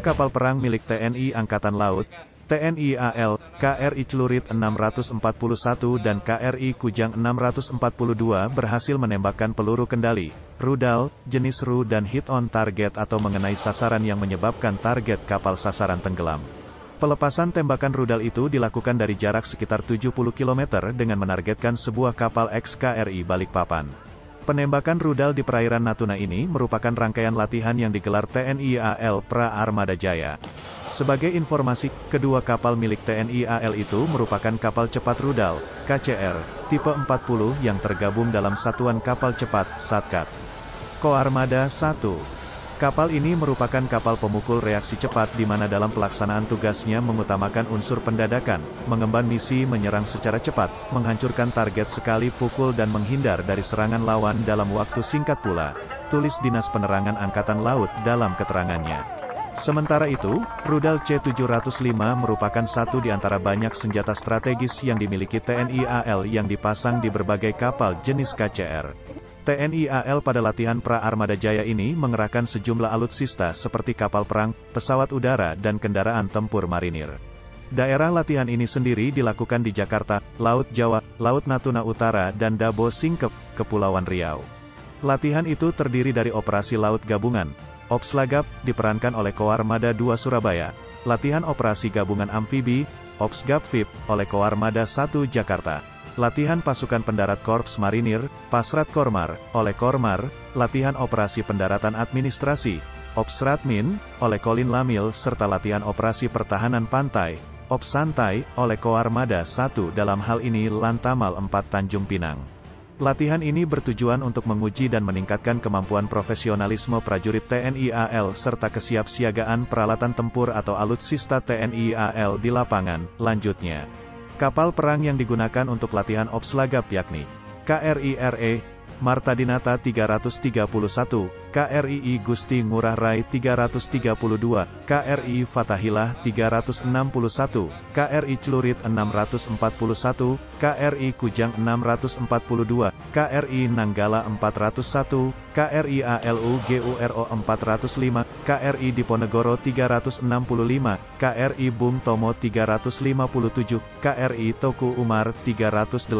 kapal perang milik TNI Angkatan Laut, TNI AL, KRI Celurit 641 dan KRI Kujang 642 berhasil menembakkan peluru kendali, rudal, jenis RU dan hit on target atau mengenai sasaran yang menyebabkan target kapal sasaran tenggelam. Pelepasan tembakan rudal itu dilakukan dari jarak sekitar 70 km dengan menargetkan sebuah kapal ex-KRI Balikpapan. Penembakan rudal di perairan Natuna ini merupakan rangkaian latihan yang digelar TNI AL Pra Armada Jaya. Sebagai informasi, kedua kapal milik TNI AL itu merupakan kapal cepat rudal, KCR, tipe 40 yang tergabung dalam Satuan Kapal Cepat, Satkat. Koarmada 1. Kapal ini merupakan kapal pemukul reaksi cepat di mana dalam pelaksanaan tugasnya mengutamakan unsur pendadakan, mengemban misi menyerang secara cepat, menghancurkan target sekali pukul dan menghindar dari serangan lawan dalam waktu singkat pula, tulis Dinas Penerangan Angkatan Laut dalam keterangannya. Sementara itu, rudal C-705 merupakan satu di antara banyak senjata strategis yang dimiliki TNI AL yang dipasang di berbagai kapal jenis KCR. TNI AL pada latihan Pra Armada Jaya ini mengerahkan sejumlah alutsista seperti kapal perang, pesawat udara dan kendaraan tempur marinir. Daerah latihan ini sendiri dilakukan di Jakarta, Laut Jawa, Laut Natuna Utara dan Dabo Singkep, Kepulauan Riau. Latihan itu terdiri dari operasi laut gabungan. Ops Lagap, diperankan oleh Koarmada 2 Surabaya. Latihan operasi gabungan amfibi, Ops Gapfib, oleh Koarmada 1 Jakarta. Latihan pasukan pendarat Korps Marinir, Pasrat Kormar, oleh Kormar. Latihan operasi pendaratan administrasi, Ops Ratmin, oleh Kolin Lamil, serta latihan operasi pertahanan pantai, Ops Santai, oleh Koarmada 1 dalam hal ini Lantamal 4 Tanjung Pinang. Latihan ini bertujuan untuk menguji dan meningkatkan kemampuan profesionalisme prajurit TNI AL serta kesiapsiagaan peralatan tempur atau alutsista TNI AL di lapangan. Lanjutnya, kapal perang yang digunakan untuk latihan Ops Lagap yakni KRI RE Marta Dinata 331, KRI I Gusti Ngurah Rai 332, KRI Fatahillah 361, KRI Celurit 641, KRI Kujang 642, KRI Nanggala 401, KRI ALU GURO 405, KRI Diponegoro 365, KRI Bung Tomo 357, KRI Toku Umar 385,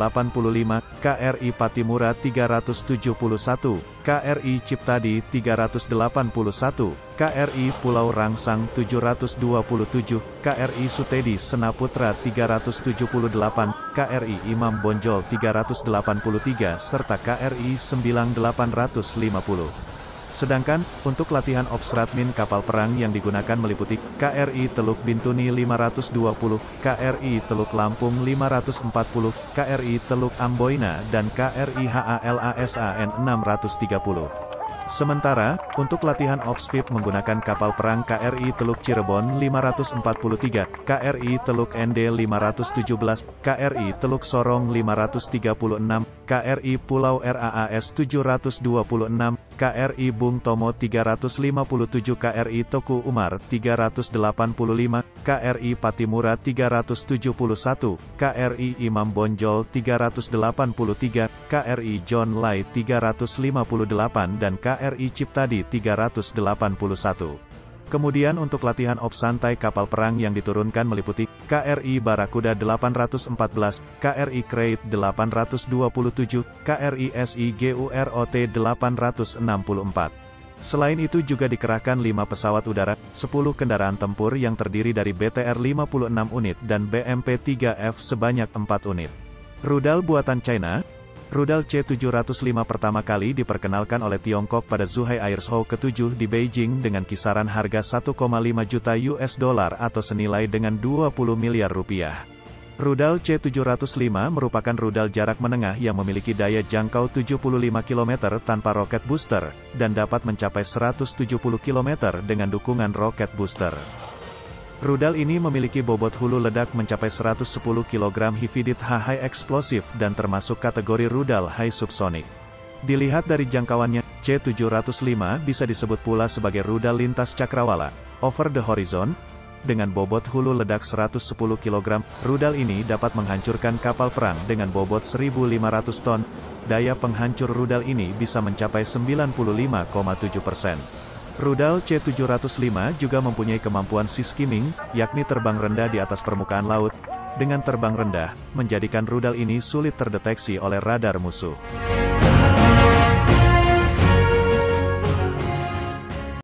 KRI Patimura 371, KRI Ciptadi 381, KRI Pulau Rangsang 727, KRI Sutedi Senaputra 378, KRI Imam Bonjol 383, serta KRI 9850. Sedangkan, untuk latihan Ops Ratmin kapal perang yang digunakan meliputi KRI Teluk Bintuni 520, KRI Teluk Lampung 540, KRI Teluk Amboina dan KRI HALASAN 630. Sementara, untuk latihan Ops VIP menggunakan kapal perang KRI Teluk Cirebon 543, KRI Teluk ND 517, KRI Teluk Sorong 536, KRI Pulau RAAS 726, KRI Bung Tomo 357, KRI Toku Umar 385, KRI Patimura 371, KRI Imam Bonjol 383, KRI John Lai 358 dan KRI Ciptadi 381. Kemudian untuk latihan Ops Santai kapal perang yang diturunkan meliputi KRI Barakuda 814, KRI Crate 827, KRI SIGUROT 864. Selain itu juga dikerahkan 5 pesawat udara, 10 kendaraan tempur yang terdiri dari BTR 56 unit dan BMP-3F sebanyak 4 unit. Rudal buatan China. Rudal C-705 pertama kali diperkenalkan oleh Tiongkok pada Zhuhai Airshow ke-7 di Beijing dengan kisaran harga 1,5 juta US dollar atau senilai dengan 20 miliar rupiah. Rudal C-705 merupakan rudal jarak menengah yang memiliki daya jangkau 75 km tanpa roket booster, dan dapat mencapai 170 km dengan dukungan roket booster. Rudal ini memiliki bobot hulu ledak mencapai 110 kg Hifidit H High Explosive dan termasuk kategori rudal High Subsonic. Dilihat dari jangkauannya, C-705 bisa disebut pula sebagai rudal lintas cakrawala, over the horizon. Dengan bobot hulu ledak 110 kg, rudal ini dapat menghancurkan kapal perang dengan bobot 1.500 ton. Daya penghancur rudal ini bisa mencapai 95,7%. Rudal C-705 juga mempunyai kemampuan sea skimming, yakni terbang rendah di atas permukaan laut. Dengan terbang rendah, menjadikan rudal ini sulit terdeteksi oleh radar musuh.